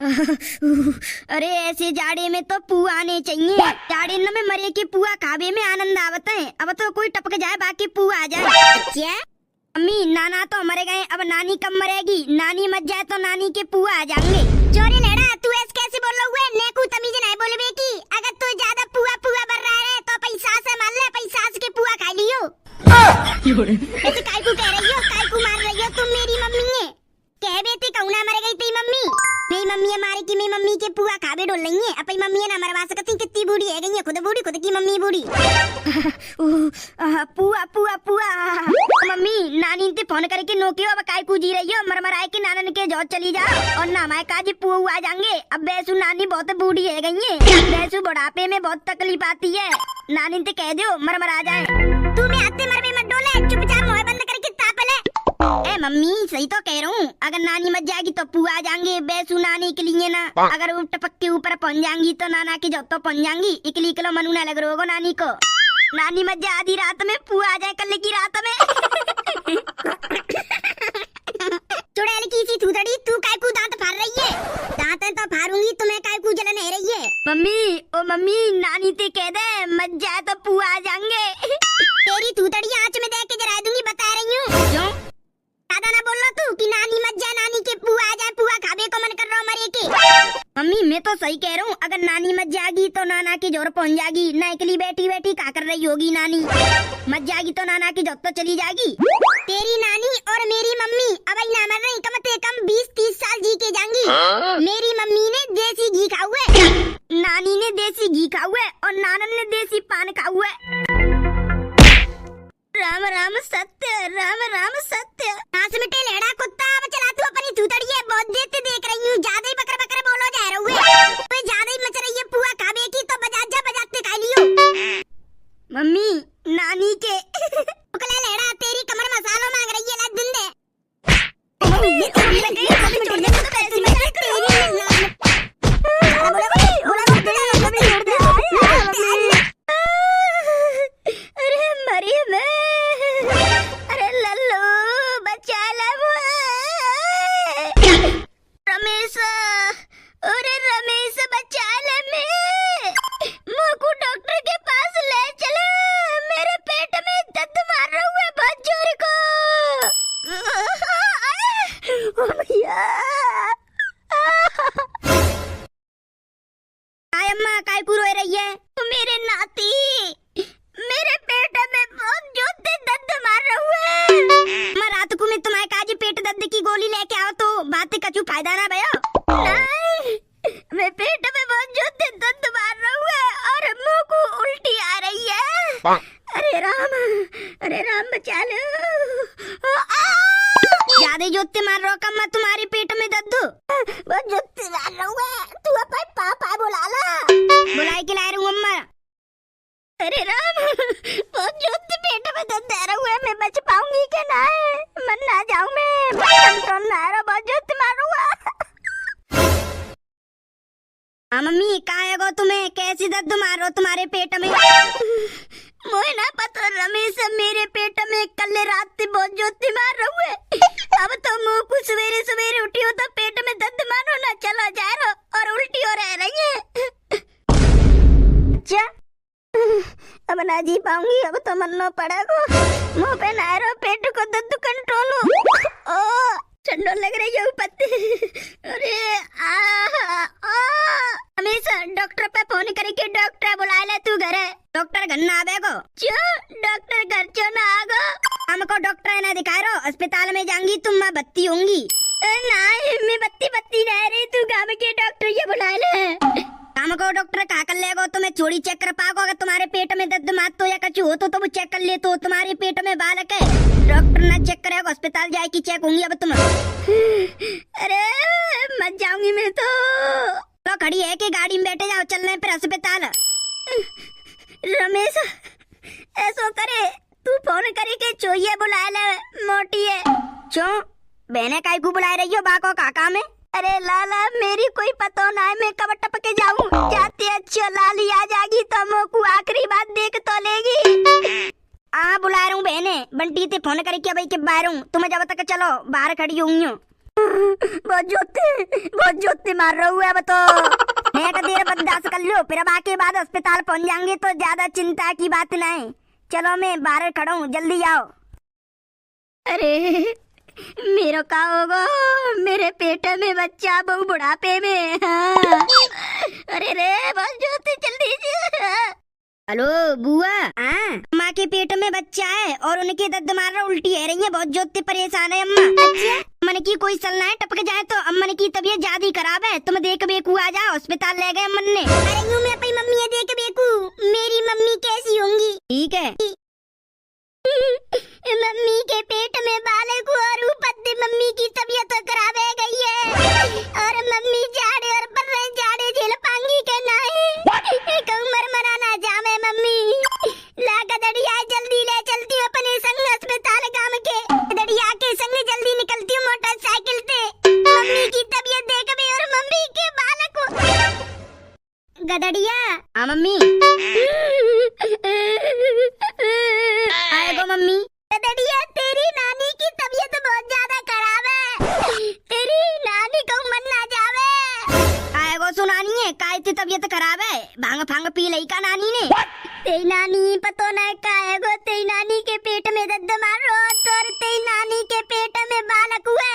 अरे ऐसे जाड़े में तो पुआ आने चाहिए। जाड़े न में मरे की पुआ खावे में आनंद आवत है। अब तो कोई टपक जाए बाकी पुआ आ जाए। क्या अम्मी, नाना तो मर गए, अब नानी कब मरेगी? नानी मर जाए तो नानी के पुआ आ जाएंगे। चोरी लेड़ा, तू ऐसे कैसे बोल रहा हुआ? नेकू तमीज नहीं बोलबे की। अगर तू ज्यादा पुआ पुआ बर रहा है तो पैसा से मान ले, पैसा के पुआ खा लियो। ऐसे कायकू कह रही हो, कायकू मार रही हो तुम? मेरी मम्मी है कह बेटी कौना मर गई तेरी मम्मी? मेरी मम्मी हमारी की मेरी मम्मी के पुआ खावे डोल रही है। अपनी मम्मी ना मरवा सकती, कितनी बूढ़ी है गई है, खुद बूढ़ी, खुद की मम्मी बूढ़ी। पुआ पुआ पुआ। मम्मी नानी ते फोन करके नोकियो, अब काय कूजी रही हो? मरमराए के नानन के जौत चली जाओ और ना हमारे काजी पुआ आ जाएंगे। अब बैसू नानी बहुत बूढ़ी है गई है, बैसू बुढ़ापे में बहुत तकलीफ आती है। नानी ते कह दो मरमरा जाए। तू मैं आते मर में मत डोले, चुपचाप मुंह बंद करके तापले। ए मम्मी सही तो कह रहा हूँ, अगर नानी मर जाएगी तो पुआ आ जाएंगे। बैसू नानी के लिए ना, अगर वो टपक के ऊपर पहुंच जाएंगी तो नाना की जब तो पहुंच जाएंगी। इकली किलो मनु ना लग रहा नानी को। नानी मर जाए आधी रात में, पुआ आ जाए कल की रात में। चुड़ैल की सी थूथड़ी, तू काय को दांत फाड़ रही है? दांत तो फाड़ूंगी, तुम्हें काय को जलन है रही है? मम्मी ओ मम्मी, नानी ते कह दे मर जाए तो पुआ आ जाएंगे। तेरी थूथड़ी आंच में देख के जरा दूंगी, बता रही हूँ। क्यों दादा ना बोलना तू कि नानी मत जा, नानी के पुआ आ जाए, पुआ खावे को मन कर रहा हूँ मरे के। मम्मी मैं तो सही कह रहा हूँ, अगर नानी मत जाएगी तो नाना की जोर पहुंच जाएगी। ना अकेली बैठी बैठी क्या कर रही होगी नानी? मत जाएगी तो नाना की जोर तो चली जाएगी। तेरी नानी और मेरी मम्मी अब ना मर रही, कम से कम 20-30 साल जी के जाएंगी। मेरी मम्मी ने देसी घी खा हुआ है, नानी ने देसी घी खा हुआ है और नानन ने देसी पान खा हुआ है। राम राम सत्य, राम राम सत्य। नाच मिटे लेड़ा कुत्ता, अब चला तू अपनी थूथड़ी है। बहुत देर से देख रही हूँ, ज्यादा ही बकर बकर बोलो जा रहा हूँ। तो ज्यादा ही मच रही है पुआ खावे की, तो बजाते बजाते खा लियो। मम्मी नानी के उकला लेड़ा, तेरी कमर मसाला मांग रही है, ला दिन दे। फायदा ना भयो। नहीं, मैं पेट में बहुत जोर दर्द मार रहा है और मुंह को उल्टी आ रही है। अरे राम बचा लो। ज्यादा जोते मार रहा कम मैं तुम्हारे पेट में दर्द बहुत जोते मार रहा है। तू अपने पापा बुला ला, बुलाई के ला रही हूँ अम्मा। अरे राम बहुत जोते पेट में दर्द आ रहा है, मैं बच पाऊंगी क्या? ना मन ना जाऊं मैं कंट्रोल ना आ रहा, बहुत जोते मार रहा। हाँ मम्मी कहाँ है गो? तुम्हें कैसी दर्द मार रहा तुम्हारे पेट में? मुझे ना पता रमेश, मेरे पेट में कल रात से बहुत जोती मार रहा है। अब तो मुँह को सवेरे सवेरे उठी हो तो पेट में दर्द मानो ना चला जा रहा और उल्टी हो रह रही है। क्या अब ना जी पाऊंगी, अब तो मरना पड़ेगा। मुँह पे ना रहा, पेट को दर्द कंट्रोल हो। ओ ठंडो लग रही है पत्ती। अरे हमेशा डॉक्टर पे फोन करके डॉक्टर बुला ले तू घर है। डॉक्टर घर ना आवे को? क्यों डॉक्टर घर क्यों ना आगो? हमको डॉक्टर ना दिखा रहो, अस्पताल में जाऊंगी तुम माँ बत्ती होंगी। नहीं मैं बत्ती रह रही, तू गाँव के डॉक्टर ये बुला ले। हमको डॉक्टर कहा कर लेगो? तुम्हें चोरी चेक कर पाओ? अगर तुम्हारे पेट में दर्द मात तो या कुछ हो तो वो चेक कर ले। तो तुम्हारे पेट में बालक है, डॉक्टर ना चेक करेगा, अस्पताल जाए की चेक होंगी अब तुम। अरे मत जाऊंगी मैं तो खड़ी है कि गाड़ी में बैठे जाओ, चलने पर अस्पताल। रमेश ऐसा करे तू फोन करे के चोइए बुला ले, मोटी है। क्यों बहने काय को बुला रही हो? बाको काका में? अरे लाला मेरी कोई पता ना है, मैं कब टपके जाऊं? जाते अच्छा लाली आ जाएगी तो मोकू आखिरी बात देख तो लेगी। बुला रहा हूँ बहने, बंटी ते फोन करके भाई के बाहर हूँ, तुम्हें जब तक चलो बाहर खड़ी होंगी। बहुत जोती मार रहा हूँ अब तो। मैं का देर बर्दाश्त कर लो, फिर अब आके बाद अस्पताल पहुंच जाएंगे तो ज्यादा चिंता की बात नहीं। चलो मैं बाहर खड़ा हूँ, जल्दी आओ। अरे मेरा का होगा, मेरे पेट में बच्चा बहु बुढ़ापे में। हाँ। अरे रे बस जोती जल्दी। हेलो बुआ। अम्मा के पेट में बच्चा है और उनके दर्द मार रहा, उल्टी है रही है, बहुत जोती परेशान है अम्मा। अच्छा अम्मा की कोई चलना है टपक जाए तो। अम्मा की तबीयत ज्यादा खराब है, तुम देख बेकू आ जाओ, अस्पताल ले गए अम्मा ने। अरे यूं मैं अपनी मम्मी है देख बेकू, मेरी मम्मी कैसी होंगी? ठीक है। मम्मी के पेट में बालक और ऊपर से मम्मी की तबीयत खराब है गई है और मम्मी जाड़े और पर रहे जाड़े झेल पाएंगी के नहीं। एक उम्र मनाना जामे मम्मी ला गदड़िया जल्दी ले चलती हूँ अपने संग अस्पताल गांव के। गदड़िया के संग जल्दी निकलती हूँ मोटरसाइकिल से, मम्मी की तबीयत देख भी और मम्मी के बालक को। गदड़िया। हाँ मम्मी। आएगो मम्मी। गदड़िया तेरी नानी की तबीयत बहुत ज्यादा खराब है, तेरी नानी को मन ना जावे। आएगो सुनानी है काय की तबीयत खराब है, भांग फांग पी लई का नानी ने। तेरी नानी पतो न काएगो, तेरी नानी के पेट में दर्द मारो तो तेरी नानी के पेट में बालक हुए।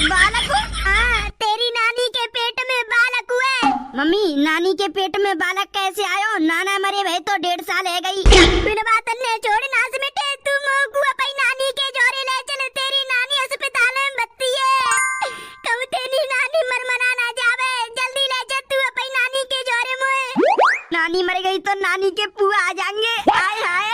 बालक? हाँ तेरी नानी के पेट में बालक हुए। मम्मी नानी के पेट में बालक कैसे आयो? नाना मरे भाई तो 1.5 साल है गई। बिन बात ने छोड़ नाच मिटे, तुम अपनी नानी के जोरे ले चल, तेरी नानी अस्पताल में भर्ती है। कब तेरी नानी मर मना ना जावे, जल्दी ले जा तू अपनी नानी के जोरे में। नानी मर गई तो नानी के पुआ आ जाएंगे। हाय हाय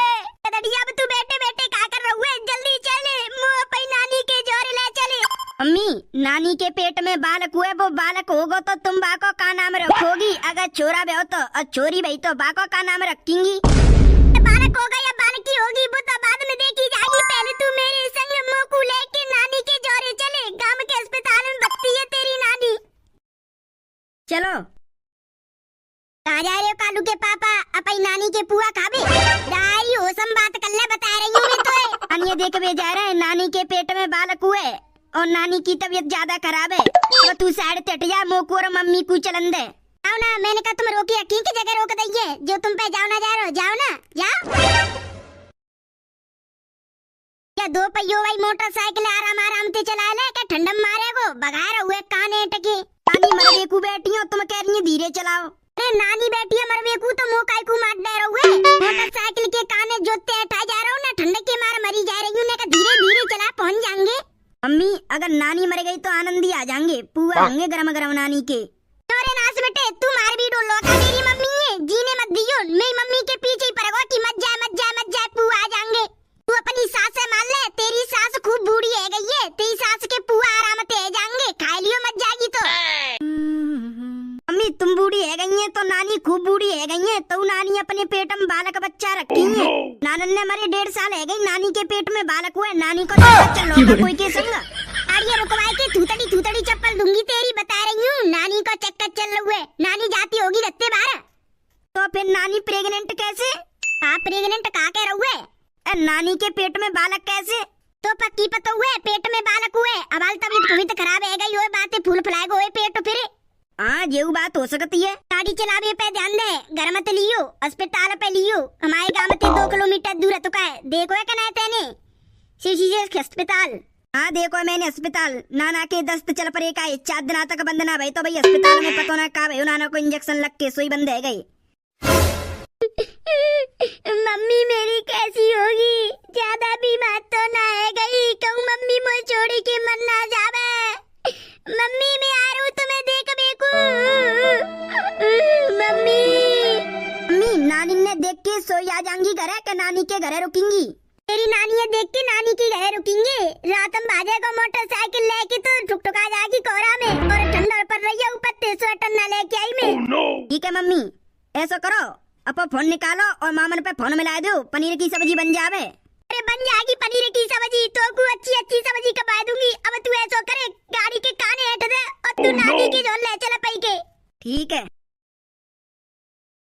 गदड़िया अब तू बैठे बैठे क्या कर रहा है, जल्दी चले मुँह अपनी नानी के जोरे ले चले। अम्मी नानी के पेट में बालक हुए, वो बालक होगा तो तुम बाको का नाम रखोगी? अगर छोरा बे हो तो और छोरी भाई तो बाको का नाम रखेंगी। बालक होगा या बालकी होगी वो तो बाद में देखी जाएगी, पहले तू मेरे संग मोकू लेके नानी के जोरे चले, गांव के अस्पताल में भर्ती है तेरी नानी। चलो। कहाँ जा रहे हो कालू के पापा? अपनी नानी के पुआ खाबे? दाई होसम बात कर ले, बता रही हूँ मैं तो। अन्य देख बे जा रहे हैं, नानी के पेट में बालक हुए और नानी की तबीयत ज्यादा खराब है, तो तू साइड से हट जा, मोकू और मम्मी को चलन दे। आओ ना, मैंने कहा तुम रोकी की जगह रोक दइए, जो तुम पे जाओ ना जा रहे हो, जाओ ना जाओ। क्या दो पहियों वाली मोटरसाइकिल आराम आराम से चला ले, क्या ठंडम मारेगो? बगार हुए काने टके। नानी मरवे को बैठी हो, तुम कह रही है धीरे चलाओ। अरे नानी बैठी है मरवे को तो मोकाई को मार दे रहे हुए, मोटरसाइकिल के काने जोते हटा जा रहा हूँ ना, ठंडक के मार मरी जा रही हूँ, मैं धीरे धीरे चला पहुँच जाएंगे। मम्मी अगर नानी मर गई तो आनंद ही आ जाएंगे, पुआ होंगे गरम गरम नानी के। अरे नाच बेटे तू मार भी डोलो का, मेरी मम्मी है जीने मत दियो, मेरी मम्मी के पीछे ही पड़ेगा कि मत जाए पुआ आ जाएंगे। तू अपनी सास से मान ले, तेरी सास खूब बूढ़ी है गई है, तेरी सास के पुआ आराम से आ जाएंगे, खा लियो मत जाएगी तो। मम्मी तुम बूढ़ी है गई है तो नानी खूब बूढ़ी है गई है, तो नानी अपने पेट में बालक बच्चा रखी है। नानन ने मरे 1.5 साल है गई, नानी के पेट में बालक हुआ, नानी को चलो कोई के संग आड़िया रुकवाए के थूतड़ी चप्पल दूंगी तेरी, बता रही हूँ। नानी को चक्कर चल रहे, नानी जाती होगी रत्ते बाहर। तो फिर नानी प्रेग्नेंट कैसे? आप प्रेग्नेंट कहा कह रहे? नानी के पेट में बालक कैसे? तो पक्की पता हुए पेट में बालक हुए, अब तबीयत खराब है गई, बातें फूल फुलाए गए पेट फिर। हाँ ये बात हो सकती है। गाड़ी चलावे पे ध्यान दे, घर मत लियो, अस्पताल पे लियो, हमारे गांव में 2 किलोमीटर दूर है तो का है, देखो है क्या तेने शीशी अस्पताल। हाँ देखो मैंने अस्पताल, नाना के दस्त चल पड़े का 4 दिन तक बंद ना भाई, तो भाई अस्पताल में पता ना का भाई नाना को इंजेक्शन लग के सोई बंद है गई। मम्मी मेरी कैसी होगी? ज्यादा बीमार तो ना है गई? कहूँ मम्मी मुझे छोड़ी के मन ना जावे। मम्मी मैं आ रहा हूँ तुम्हें देख बेकू। मम्मी नानी ने देख के सोई आ जाएंगी घर के नानी के घरे रुकेंगी? तेरी नानी है देख के नानी के घरे रुकेंगे, रात हम बाजे को मोटरसाइकिल लेके तो ठुकठुका जाएगी कोहरा में, और ठंडा पड़ रही है ऊपर स्वेटर न लेके आई मैं। ठीक है मम्मी ऐसा करो, अब फोन निकालो और मामन पे फोन मिला दो, पनीर की सब्जी बन जावे। अरे बन जाएगी पनीर की सब्जी तो को अच्छी सब्जी कमा दूंगी। अब तू ऐसा करे गाड़ी के काने हट दे और तू नानी की जोन ले चला पई के। ठीक है।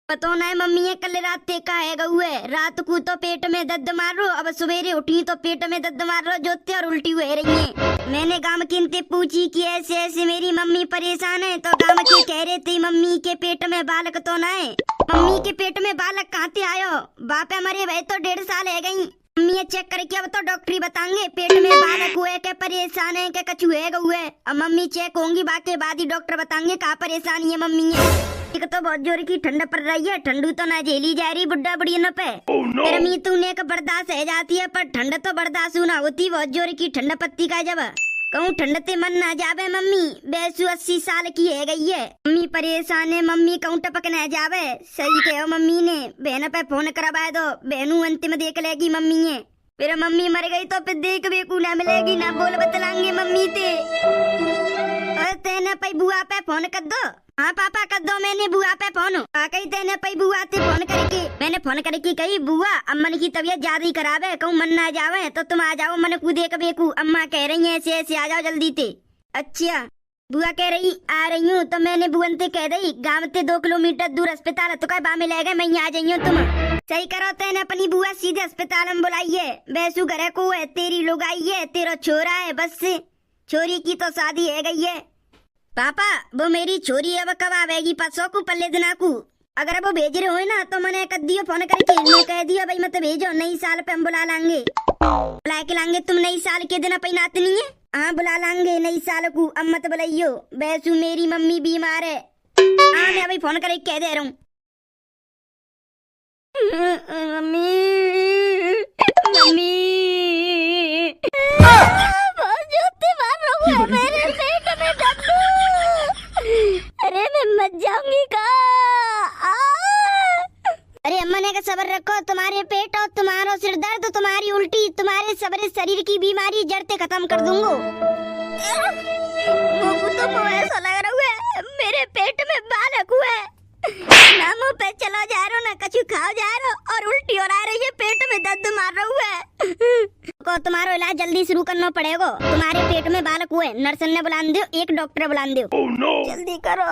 पता नहीं मम्मी ये कल रात ते का है हुए, रात को तो पेट में दर्द मार रो, अब सवेरे उठी तो पेट में दर्द मार रो जोते और उल्टी हुए रही है। मैंने गांव की इनसे पूछी कि ऐसे ऐसे मेरी मम्मी परेशान है, तो गांव के कह रहे थे मम्मी के पेट में बालक तो ना है। मम्मी के पेट में बालक कहाँ से आयो, बापे मरे भाई तो 1.5 साल है गई। मम्मी चेक करके अब तो डॉक्टरी बताएंगे पेट में बालक हुए के परेशान है के कछु है हुए। अब मम्मी चेक होंगी बाकी बाद ही डॉक्टर बताएंगे कहाँ परेशानी है मम्मी है। एक तो बहुत जोर की ठंड पड़ रही है, ठंडू तो ना झेली जा रही बुढ़ा बुढ़िया पे। गर्मी तूने का बर्दाश्त है जाती है पर ठंड तो बर्दाश्त ना होती। बहुत जोर की ठंड पत्ती का जब कहूँ ठंड ते मन ना जावे। मम्मी बैसू 80 साल की है गई है, मम्मी परेशान है, मम्मी कहूँ टपक न जावे। सही कहो मम्मी ने, बहन पे फोन करवा दो, बहनू अंतिम देख लेगी मम्मी है। फिर मम्मी मर गई तो फिर देख बेकू ना मिलेगी ना बोल बतलाएंगे मम्मी ते। तेने पई बुआ पे फोन कर दो। हाँ पापा कर दो, मैंने बुआ पे फोन कही तेने पई बुआ ते फोन करके। मैंने फोन करके कही बुआ अम्मन की तबीयत ज्यादा ही खराब है, कहूँ मन ना जावे तो तुम आ जाओ मन को देख बेकू, अम्मा कह रही है ऐसे ऐसे आ जाओ जल्दी ते। अच्छा बुआ कह रही आ रही हूँ, तो मैंने बुअन ते कह दी गाँव ते 2 किलोमीटर दूर अस्पताल तो कह बा में ले गए मैं आ जाइयो तुम। सही करो तेने अपनी बुआ सीधे अस्पताल में बुलाई है। बैसू घर को है, तेरी लोग आई है, तेरा छोरा है, बस छोरी की तो शादी है गई है। पापा वो मेरी छोरी अब कब आवेगी, परसों को पल्ले दिना को। अगर वो भेज रहे हो ना तो मैंने कर दियो फोन करके, मैं कह दियो भाई मत भेजो, नई साल पे हम बुला लांगे, बुला के लांगे। तुम नई साल के दिन अपनी नात नहीं है? हाँ बुला लांगे नई साल को, अब मत बुलाइयो। बैसू मेरी मम्मी बीमार है। हाँ मैं अभी फोन करके कह दे रहा हूँ। मम्मी मम्मी मेरे पेट में दर्द, अरे मैं मर जाऊंगी का। अरे अम्मा ने का सब्र रखो, तुम्हारे पेट और तुम्हारा सिर दर्द, तुम्हारी उल्टी, तुम्हारे सबरे शरीर की बीमारी जड़ते खत्म कर दूंगा। तो ऐसा लग रहा है मेरे पेट में बालक हुआ है, ना मुंह पे चलो जा रहा ना कछु खाओ जा रहा और उल्टी हो रही है, पेट में दर्द मार रहा है। को तुम्हारा इलाज जल्दी शुरू करना पड़ेगा, तुम्हारे पेट में बालक हुए, नर्स ने बुला दो, एक डॉक्टर बुला दो। जल्दी करो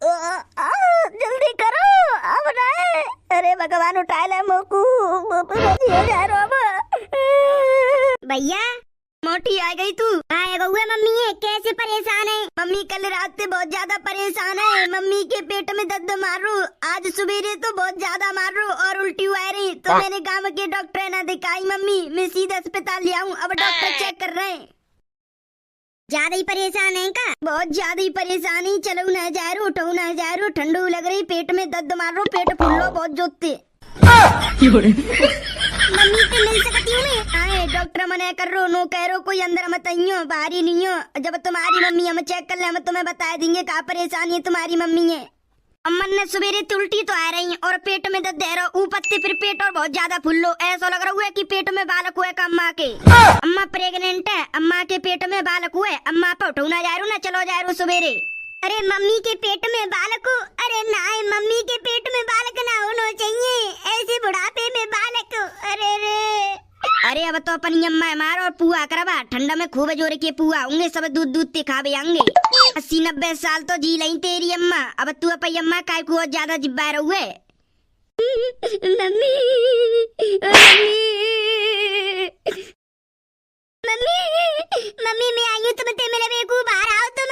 जल्दी करो अब नहीं। अरे भगवान उठा ले मोकू, भैया मोटी आ गई तू। आएगा हुआ मम्मी है, कैसे परेशान है? मम्मी कल रात से बहुत ज्यादा परेशान है, मम्मी के पेट में दर्द मार रू, आज सवेरे तो बहुत ज्यादा मार रू और उल्टी हुआ रही, तो मैंने गांव के डॉक्टर ने दिखाई मम्मी, मैं सीधे अस्पताल ले आऊँ, अब डॉक्टर चेक कर रहे हैं। ज्यादा ही परेशान है का? बहुत ज्यादा ही परेशान है, चलो न जा रू, उठो न जा रू, ठंडू लग रही, पेट में दर्द मार रू, पेट फूल लो बहुत जोते। मम्मी से मिल सकती हूँ मैं? आए डॉक्टर मना कर रो, नो कह रो, कोई अंदर मत आइयो, बाहर ही नहीं हो। जब तुम्हारी मम्मी हम चेक कर ले हम तुम्हें बता देंगे क्या परेशानी है तुम्हारी मम्मी है। अम्मन ने सवेरे उल्टी तो आ रही है और पेट में दर्द है, ऊपर से फिर पेट और बहुत ज्यादा फुल्लो, ऐसा लग रहा है कि पेट में बालक हुए का अम्मा के। अम्मा प्रेग्नेंट है, अम्मा के पेट में बालक हुए, अम्मा पर उठो ना जा रू ना चलो जा रू सवेरे। अरे मम्मी के पेट में बालक हो? अरे ना मम्मी के पेट में बालक ना होना चाहिए, ऐसे बुढ़ापे में बालक। अरे रे अरे अब तो अपनी अम्मा मार और पुआ करवा, ठंडा में खूब जोर के पुआ होंगे, सब दूध दूध ते खावे आएंगे। 80-90 साल तो जी लई तेरी अम्मा, अब तू अपनी अम्मा काय को ज्यादा जिब्बा रहुए। मम्मी मम्मी मम्मी मैं आई हूँ, तुम ते मेरे बेकू बाहर आओ तुम।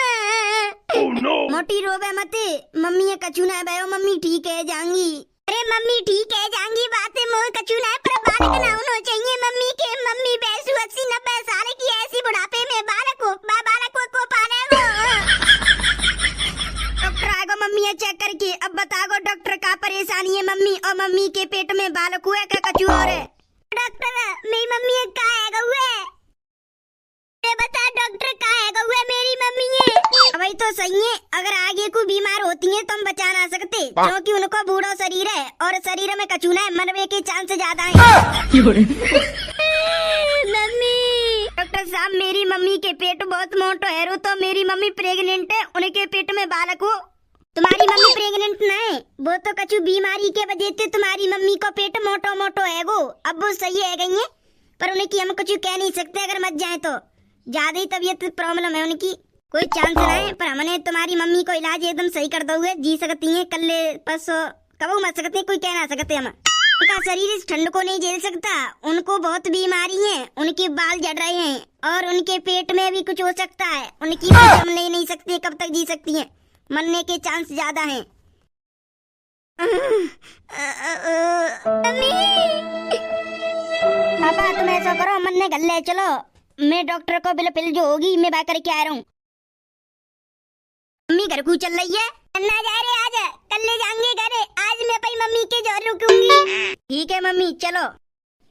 मोटी रोवे मत, मम्मी ये कछु ना भयो, मम्मी ठीक है जाऊंगी। अरे मम्मी ठीक है जाऊंगी, बातें मोह कछु ना पर बालक ना होना चाहिए मम्मी के। मम्मी बैसू 80-90 साल की, ऐसी बुढ़ापे में बालक हो, बालक को पाले वो। डॉक्टर आएगा मम्मी ये चेक करके, अब बताओ डॉक्टर का परेशानी है मम्मी, और मम्मी के पेट में बालक हुआ क्या कछु और है? डॉक्टर मेरी मम्मी का आएगा हुआ, बता डॉक्टर का आएगा हुआ मेरी मम्मी है। वही तो सही है, अगर आगे को बीमार होती है तो हम बचा ना सकते, क्योंकि उनको बूढ़ा शरीर है और शरीर में कचूना है, मरने के चांस ज्यादा है। मम्मी डॉक्टर साहब मेरी मम्मी के पेट बहुत मोटो है, तो मेरी मम्मी प्रेग्नेंट है, उनके पेट में बालक हो। तुम्हारी मम्मी प्रेग्नेंट ना है, वो तो कछु बीमारी के वजह से तुम्हारी मम्मी को पेट मोटो मोटो है वो, अब वो सही है गई है, पर उन्हें हम कुछ कह नहीं सकते, अगर मत जाए तो ज्यादा ही तबीयत प्रॉब्लम है उनकी, कोई चांस ना है, पर हमने तुम्हारी मम्मी को इलाज एकदम सही कर दोगे, जी सकती हैं, कल परसों कबू मर सकते, कोई कह ना सकते हम। उनका शरीर इस ठंड को नहीं झेल सकता, उनको बहुत बीमारी है, उनके बाल झड़ रहे हैं और उनके पेट में भी कुछ हो सकता है। उनकी जम नहीं सकती, कब तक जी सकती हैं, मरने के चांस ज्यादा हैं। पापा तुम ऐसा करो, मरने घर ले चलो, मैं डॉक्टर को बिल जो होगी मैं बाहर करके आ रहा हूँ। मम्मी घर को चल रही है ना, जा रहे आज, कल ले जाएंगे घर, आज मैं अपनी मम्मी के जोर रुकूंगी। ठीक है मम्मी चलो।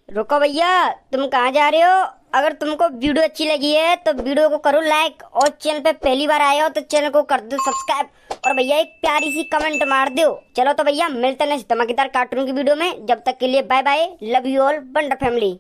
रुको भैया, तुम कहाँ जा रहे हो? अगर तुमको वीडियो अच्छी लगी है तो वीडियो को करो लाइक, और चैनल पे पहली बार आए हो तो चैनल को कर दो सब्सक्राइब, और भैया एक प्यारी सी कमेंट मार दो। चलो तो भैया मिलते हैं नेक्स्ट धमाकेदार कार्टून की वीडियो में, जब तक के लिए bye bye, love you all, wonder family.